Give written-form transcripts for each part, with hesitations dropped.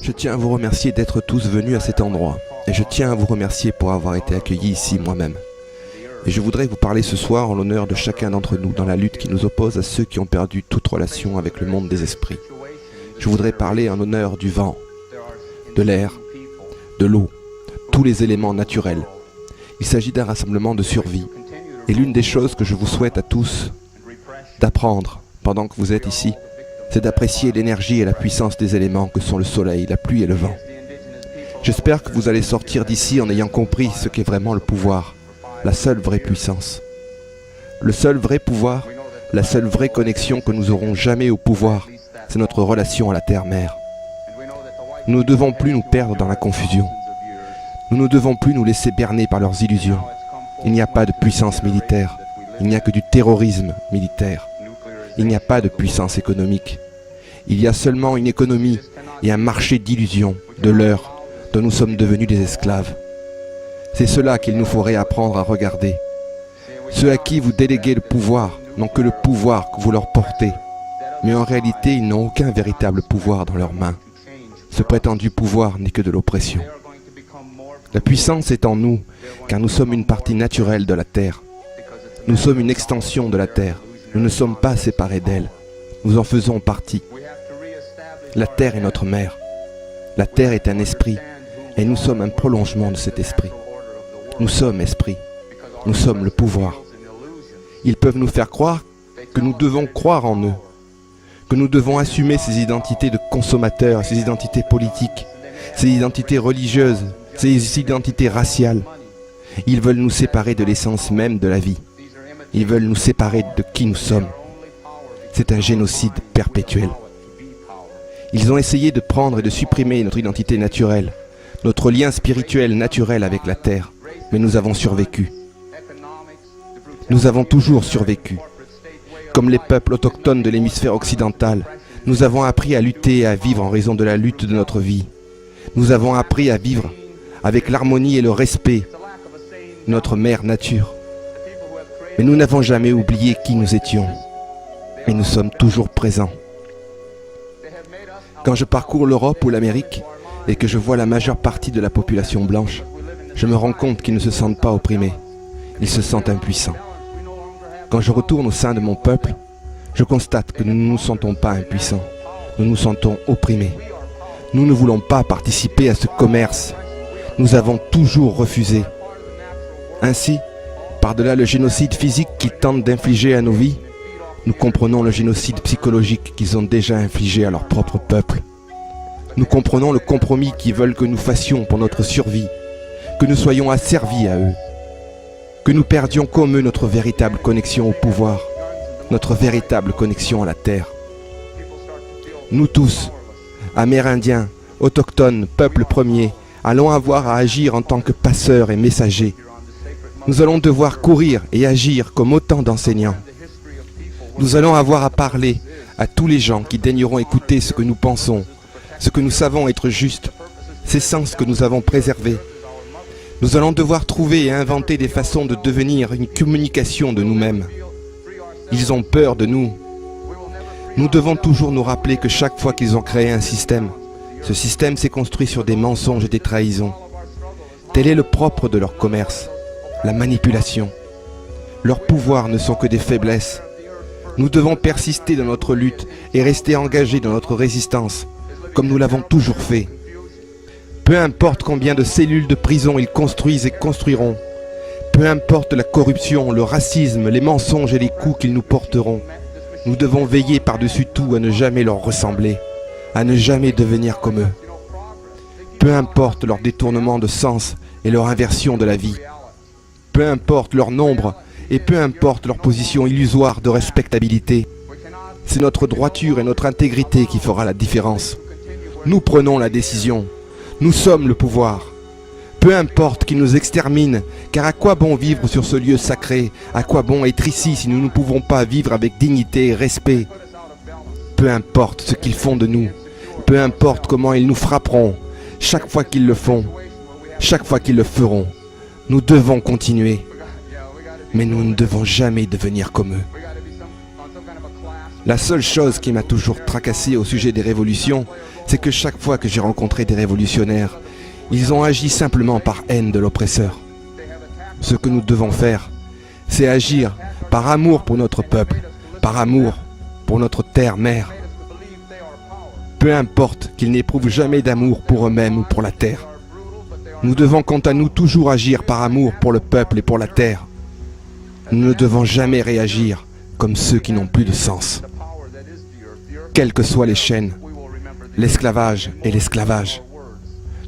Je tiens à vous remercier d'être tous venus à cet endroit. Et je tiens à vous remercier pour avoir été accueillis ici moi-même. Et je voudrais vous parler ce soir en l'honneur de chacun d'entre nous dans la lutte qui nous oppose à ceux qui ont perdu toute relation avec le monde des esprits. Je voudrais parler en l'honneur du vent, de l'air, de l'eau, tous les éléments naturels. Il s'agit d'un rassemblement de survie. Et l'une des choses que je vous souhaite à tous d'apprendre pendant que vous êtes ici, c'est d'apprécier l'énergie et la puissance des éléments que sont le soleil, la pluie et le vent. J'espère que vous allez sortir d'ici en ayant compris ce qu'est vraiment le pouvoir, la seule vraie puissance. Le seul vrai pouvoir, la seule vraie connexion que nous aurons jamais au pouvoir, c'est notre relation à la Terre-Mère. Nous ne devons plus nous perdre dans la confusion. Nous ne devons plus nous laisser berner par leurs illusions. Il n'y a pas de puissance militaire, il n'y a que du terrorisme militaire. Il n'y a pas de puissance économique. Il y a seulement une économie et un marché d'illusions, de leurres, dont nous sommes devenus des esclaves. C'est cela qu'il nous faut réapprendre à regarder. Ceux à qui vous déléguez le pouvoir n'ont que le pouvoir que vous leur portez. Mais en réalité, ils n'ont aucun véritable pouvoir dans leurs mains. Ce prétendu pouvoir n'est que de l'oppression. La puissance est en nous, car nous sommes une partie naturelle de la Terre. Nous sommes une extension de la Terre. Nous ne sommes pas séparés d'elle. Nous en faisons partie. La Terre est notre mère. La Terre est un esprit, et nous sommes un prolongement de cet esprit. Nous sommes esprit. Nous sommes le pouvoir. Ils peuvent nous faire croire que nous devons croire en eux, que nous devons assumer ces identités de consommateurs, ces identités politiques, ces identités religieuses, ces identités raciales. Ils veulent nous séparer de l'essence même de la vie. Ils veulent nous séparer de qui nous sommes. C'est un génocide perpétuel. Ils ont essayé de prendre et de supprimer notre identité naturelle, notre lien spirituel naturel avec la Terre, mais nous avons survécu. Nous avons toujours survécu. Comme les peuples autochtones de l'hémisphère occidental, nous avons appris à lutter et à vivre en raison de la lutte de notre vie. Nous avons appris à vivre avec l'harmonie et le respect de notre mère nature. Mais nous n'avons jamais oublié qui nous étions. Et nous sommes toujours présents. Quand je parcours l'Europe ou l'Amérique et que je vois la majeure partie de la population blanche, je me rends compte qu'ils ne se sentent pas opprimés. Ils se sentent impuissants. Quand je retourne au sein de mon peuple, je constate que nous ne nous sentons pas impuissants. Nous nous sentons opprimés. Nous ne voulons pas participer à ce commerce. Nous avons toujours refusé. Ainsi, par-delà le génocide physique qu'ils tentent d'infliger à nos vies, nous comprenons le génocide psychologique qu'ils ont déjà infligé à leur propre peuple. Nous comprenons le compromis qu'ils veulent que nous fassions pour notre survie, que nous soyons asservis à eux, que nous perdions comme eux notre véritable connexion au pouvoir, notre véritable connexion à la terre. Nous tous, Amérindiens, autochtones, peuple premier, allons avoir à agir en tant que passeurs et messagers. Nous allons devoir courir et agir comme autant d'enseignants. Nous allons avoir à parler à tous les gens qui daigneront écouter ce que nous pensons, ce que nous savons être juste, ces sens que nous avons préservés. Nous allons devoir trouver et inventer des façons de devenir une communication de nous-mêmes. Ils ont peur de nous. Nous devons toujours nous rappeler que chaque fois qu'ils ont créé un système, ce système s'est construit sur des mensonges et des trahisons. Tel est le propre de leur commerce. La manipulation. Leurs pouvoirs ne sont que des faiblesses. Nous devons persister dans notre lutte et rester engagés dans notre résistance, comme nous l'avons toujours fait. Peu importe combien de cellules de prison ils construisent et construiront, peu importe la corruption, le racisme, les mensonges et les coups qu'ils nous porteront, nous devons veiller par-dessus tout à ne jamais leur ressembler, à ne jamais devenir comme eux. Peu importe leur détournement de sens et leur inversion de la vie. Peu importe leur nombre et peu importe leur position illusoire de respectabilité. C'est notre droiture et notre intégrité qui fera la différence. Nous prenons la décision. Nous sommes le pouvoir. Peu importe qu'ils nous exterminent, car à quoi bon vivre sur ce lieu sacré? À quoi bon être ici si nous ne pouvons pas vivre avec dignité et respect? Peu importe ce qu'ils font de nous, peu importe comment ils nous frapperont, chaque fois qu'ils le font, chaque fois qu'ils le feront, nous devons continuer. Mais nous ne devons jamais devenir comme eux. La seule chose qui m'a toujours tracassé au sujet des révolutions, c'est que chaque fois que j'ai rencontré des révolutionnaires, ils ont agi simplement par haine de l'oppresseur. Ce que nous devons faire, c'est agir par amour pour notre peuple, par amour pour notre terre-mère. Peu importe qu'ils n'éprouvent jamais d'amour pour eux-mêmes ou pour la terre. Nous devons quant à nous toujours agir par amour pour le peuple et pour la terre. Nous ne devons jamais réagir comme ceux qui n'ont plus de sens. Quelles que soient les chaînes, l'esclavage et l'esclavage,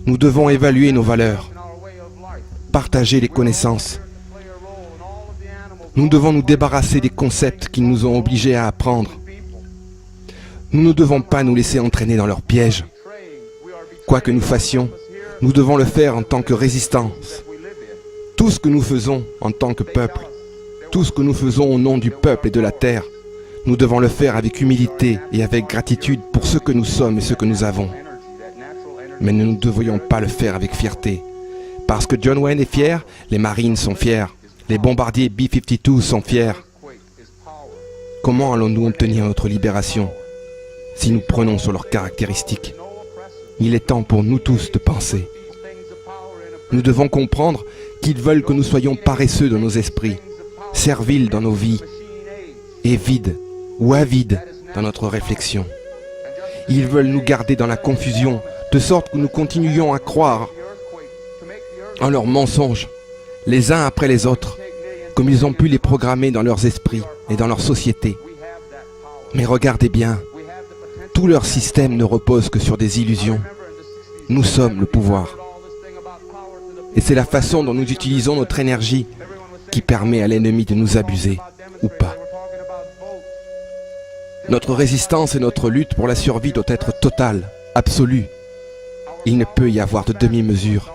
nous devons évaluer nos valeurs, partager les connaissances. Nous devons nous débarrasser des concepts qui nous ont obligés à apprendre. Nous ne devons pas nous laisser entraîner dans leurs pièges. Quoi que nous fassions, nous devons le faire en tant que résistance. Tout ce que nous faisons en tant que peuple, tout ce que nous faisons au nom du peuple et de la terre, nous devons le faire avec humilité et avec gratitude pour ce que nous sommes et ce que nous avons. Mais nous ne devrions pas le faire avec fierté. Parce que John Wayne est fier, les Marines sont fiers, les bombardiers B-52 sont fiers. Comment allons-nous obtenir notre libération si nous prenons sur leurs caractéristiques? Il est temps pour nous tous de penser. Nous devons comprendre qu'ils veulent que nous soyons paresseux dans nos esprits, serviles dans nos vies, et vides ou avides dans notre réflexion. Ils veulent nous garder dans la confusion, de sorte que nous continuions à croire en leurs mensonges, les uns après les autres, comme ils ont pu les programmer dans leurs esprits et dans leur société. Mais regardez bien, tout leur système ne repose que sur des illusions. Nous sommes le pouvoir. Et c'est la façon dont nous utilisons notre énergie qui permet à l'ennemi de nous abuser, ou pas. Notre résistance et notre lutte pour la survie doit être totale, absolue. Il ne peut y avoir de demi-mesure.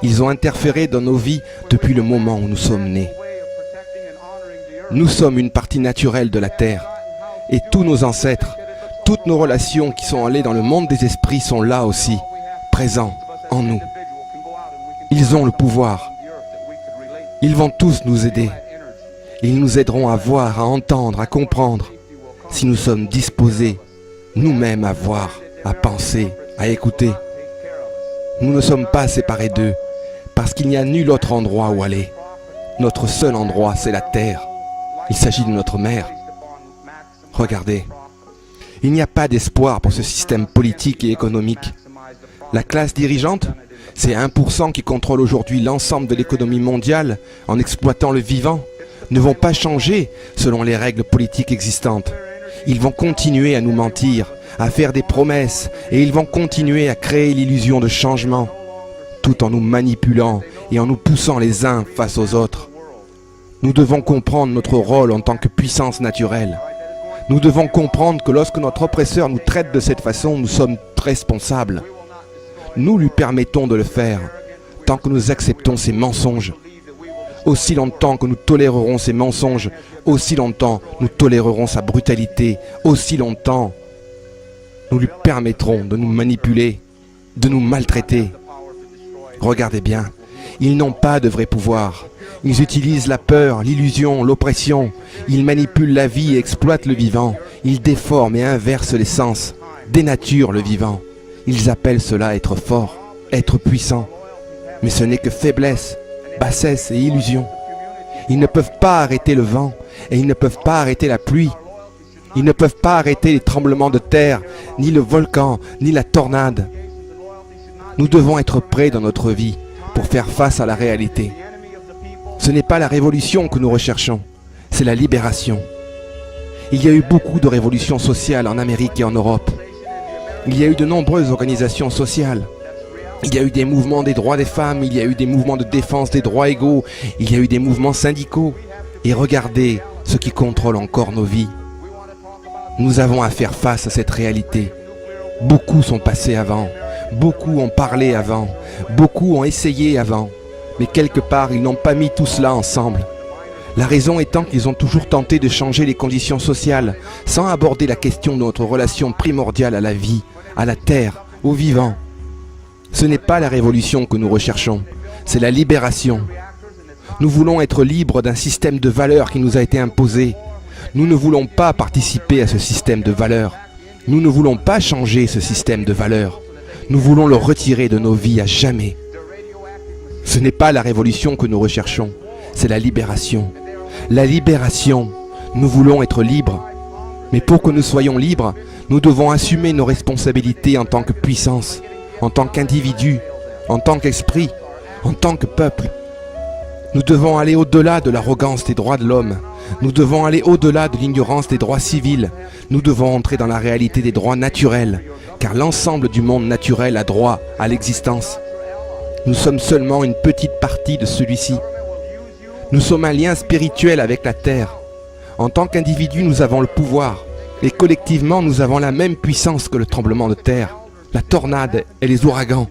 Ils ont interféré dans nos vies depuis le moment où nous sommes nés. Nous sommes une partie naturelle de la Terre, et tous nos ancêtres, toutes nos relations qui sont allées dans le monde des esprits sont là aussi, présents en nous. Ils ont le pouvoir. Ils vont tous nous aider. Ils nous aideront à voir, à entendre, à comprendre, si nous sommes disposés, nous-mêmes, à voir, à penser, à écouter. Nous ne sommes pas séparés d'eux, parce qu'il n'y a nul autre endroit où aller. Notre seul endroit, c'est la Terre. Il s'agit de notre mère. Regardez, il n'y a pas d'espoir pour ce système politique et économique. La classe dirigeante, ces 1% qui contrôlent aujourd'hui l'ensemble de l'économie mondiale en exploitant le vivant, ne vont pas changer selon les règles politiques existantes. Ils vont continuer à nous mentir, à faire des promesses, et ils vont continuer à créer l'illusion de changement, tout en nous manipulant et en nous poussant les uns face aux autres. Nous devons comprendre notre rôle en tant que puissance naturelle. Nous devons comprendre que lorsque notre oppresseur nous traite de cette façon, nous sommes responsables. Nous lui permettons de le faire, tant que nous acceptons ses mensonges. Aussi longtemps que nous tolérerons ses mensonges, aussi longtemps nous tolérerons sa brutalité, aussi longtemps nous lui permettrons de nous manipuler, de nous maltraiter. Regardez bien, ils n'ont pas de vrai pouvoir. Ils utilisent la peur, l'illusion, l'oppression. Ils manipulent la vie et exploitent le vivant. Ils déforment et inversent les sens, dénaturent le vivant. Ils appellent cela être fort, être puissant. Mais ce n'est que faiblesse, bassesse et illusion. Ils ne peuvent pas arrêter le vent et ils ne peuvent pas arrêter la pluie. Ils ne peuvent pas arrêter les tremblements de terre, ni le volcan, ni la tornade. Nous devons être prêts dans notre vie pour faire face à la réalité. Ce n'est pas la révolution que nous recherchons, c'est la libération. Il y a eu beaucoup de révolutions sociales en Amérique et en Europe. Il y a eu de nombreuses organisations sociales. Il y a eu des mouvements des droits des femmes, il y a eu des mouvements de défense des droits égaux, il y a eu des mouvements syndicaux. Et regardez ce qui contrôle encore nos vies. Nous avons à faire face à cette réalité. Beaucoup sont passés avant, beaucoup ont parlé avant, beaucoup ont essayé avant. Mais quelque part, ils n'ont pas mis tout cela ensemble. La raison étant qu'ils ont toujours tenté de changer les conditions sociales, sans aborder la question de notre relation primordiale à la vie, à la terre, au vivant. Ce n'est pas la révolution que nous recherchons, c'est la libération. Nous voulons être libres d'un système de valeurs qui nous a été imposé. Nous ne voulons pas participer à ce système de valeurs. Nous ne voulons pas changer ce système de valeurs. Nous voulons le retirer de nos vies à jamais. Ce n'est pas la révolution que nous recherchons, c'est la libération. La libération, nous voulons être libres. Mais pour que nous soyons libres, nous devons assumer nos responsabilités en tant que puissance, en tant qu'individu, en tant qu'esprit, en tant que peuple. Nous devons aller au-delà de l'arrogance des droits de l'homme. Nous devons aller au-delà de l'ignorance des droits civils. Nous devons entrer dans la réalité des droits naturels, car l'ensemble du monde naturel a droit à l'existence. Nous sommes seulement une petite partie de celui-ci. Nous sommes un lien spirituel avec la Terre. En tant qu'individus, nous avons le pouvoir, et collectivement, nous avons la même puissance que le tremblement de terre, la tornade et les ouragans.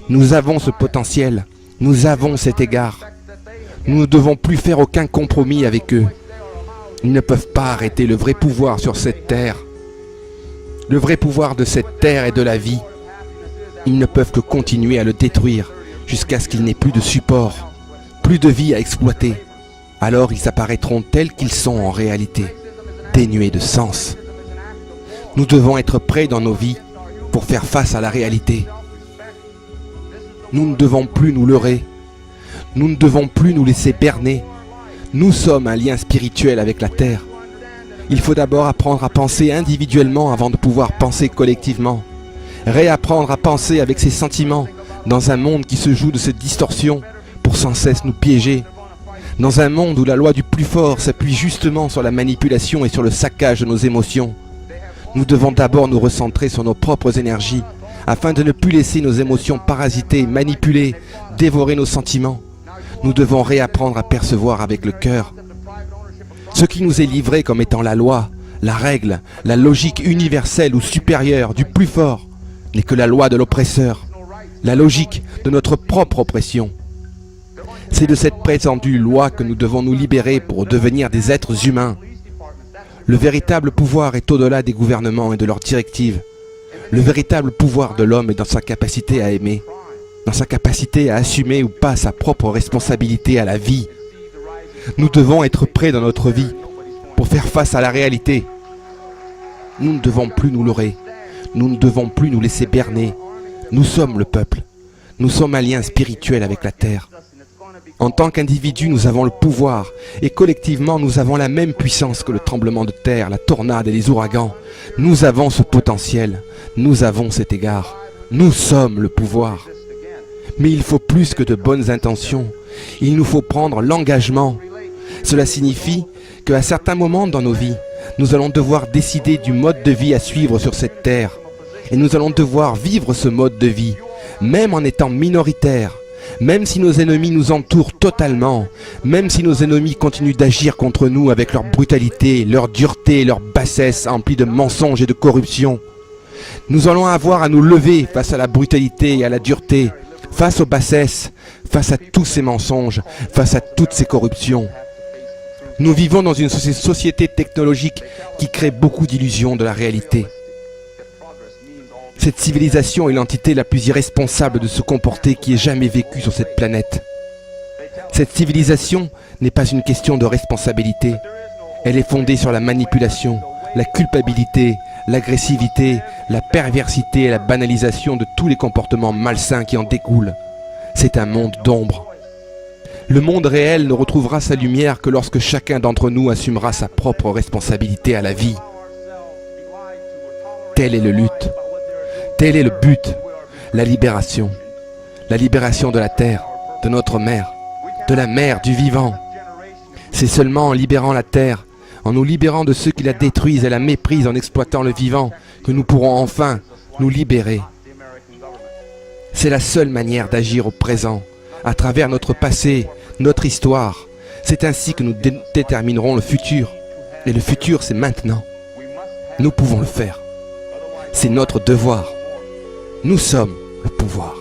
Nous avons ce potentiel, nous avons cet égard. Nous ne devons plus faire aucun compromis avec eux. Ils ne peuvent pas arrêter le vrai pouvoir sur cette terre. Le vrai pouvoir de cette terre et de la vie. Ils ne peuvent que continuer à le détruire jusqu'à ce qu'il n'ait plus de support, plus de vie à exploiter. Alors ils apparaîtront tels qu'ils sont en réalité, dénués de sens. Nous devons être prêts dans nos vies pour faire face à la réalité. Nous ne devons plus nous leurrer. Nous ne devons plus nous laisser berner. Nous sommes un lien spirituel avec la Terre. Il faut d'abord apprendre à penser individuellement avant de pouvoir penser collectivement. Réapprendre à penser avec ses sentiments dans un monde qui se joue de cette distorsion pour sans cesse nous piéger. Dans un monde où la loi du plus fort s'appuie justement sur la manipulation et sur le saccage de nos émotions. Nous devons d'abord nous recentrer sur nos propres énergies afin de ne plus laisser nos émotions parasiter, manipuler, dévorer nos sentiments. Nous devons réapprendre à percevoir avec le cœur. Ce qui nous est livré comme étant la loi, la règle, la logique universelle ou supérieure du plus fort n'est que la loi de l'oppresseur, la logique de notre propre oppression. C'est de cette prétendue loi que nous devons nous libérer pour devenir des êtres humains. Le véritable pouvoir est au-delà des gouvernements et de leurs directives. Le véritable pouvoir de l'homme est dans sa capacité à aimer, dans sa capacité à assumer ou pas sa propre responsabilité à la vie. Nous devons être prêts dans notre vie pour faire face à la réalité. Nous ne devons plus nous leurrer. Nous ne devons plus nous laisser berner. Nous sommes le peuple. Nous sommes un lien spirituel avec la Terre. En tant qu'individus, nous avons le pouvoir et collectivement, nous avons la même puissance que le tremblement de terre, la tornade et les ouragans. Nous avons ce potentiel. Nous avons cet égard. Nous sommes le pouvoir. Mais il faut plus que de bonnes intentions. Il nous faut prendre l'engagement. Cela signifie qu'à certains moments dans nos vies, nous allons devoir décider du mode de vie à suivre sur cette terre. Et nous allons devoir vivre ce mode de vie, même en étant minoritaires, même si nos ennemis nous entourent totalement, même si nos ennemis continuent d'agir contre nous avec leur brutalité, leur dureté, leur bassesse emplie de mensonges et de corruption. Nous allons avoir à nous lever face à la brutalité et à la dureté, face aux bassesses, face à tous ces mensonges, face à toutes ces corruptions. Nous vivons dans une société technologique qui crée beaucoup d'illusions de la réalité. Cette civilisation est l'entité la plus irresponsable de se comporter qui ait jamais vécu sur cette planète. Cette civilisation n'est pas une question de responsabilité. Elle est fondée sur la manipulation, la culpabilité, l'agressivité, la perversité et la banalisation de tous les comportements malsains qui en découlent. C'est un monde d'ombre. Le monde réel ne retrouvera sa lumière que lorsque chacun d'entre nous assumera sa propre responsabilité à la vie. Telle est le lutte. Tel est le but, la libération de la terre, de notre mère, de la mère du vivant. C'est seulement en libérant la terre, en nous libérant de ceux qui la détruisent et la méprisent en exploitant le vivant, que nous pourrons enfin nous libérer. C'est la seule manière d'agir au présent, à travers notre passé, notre histoire. C'est ainsi que nous déterminerons le futur. Et le futur, c'est maintenant. Nous pouvons le faire. C'est notre devoir. Nous sommes le pouvoir.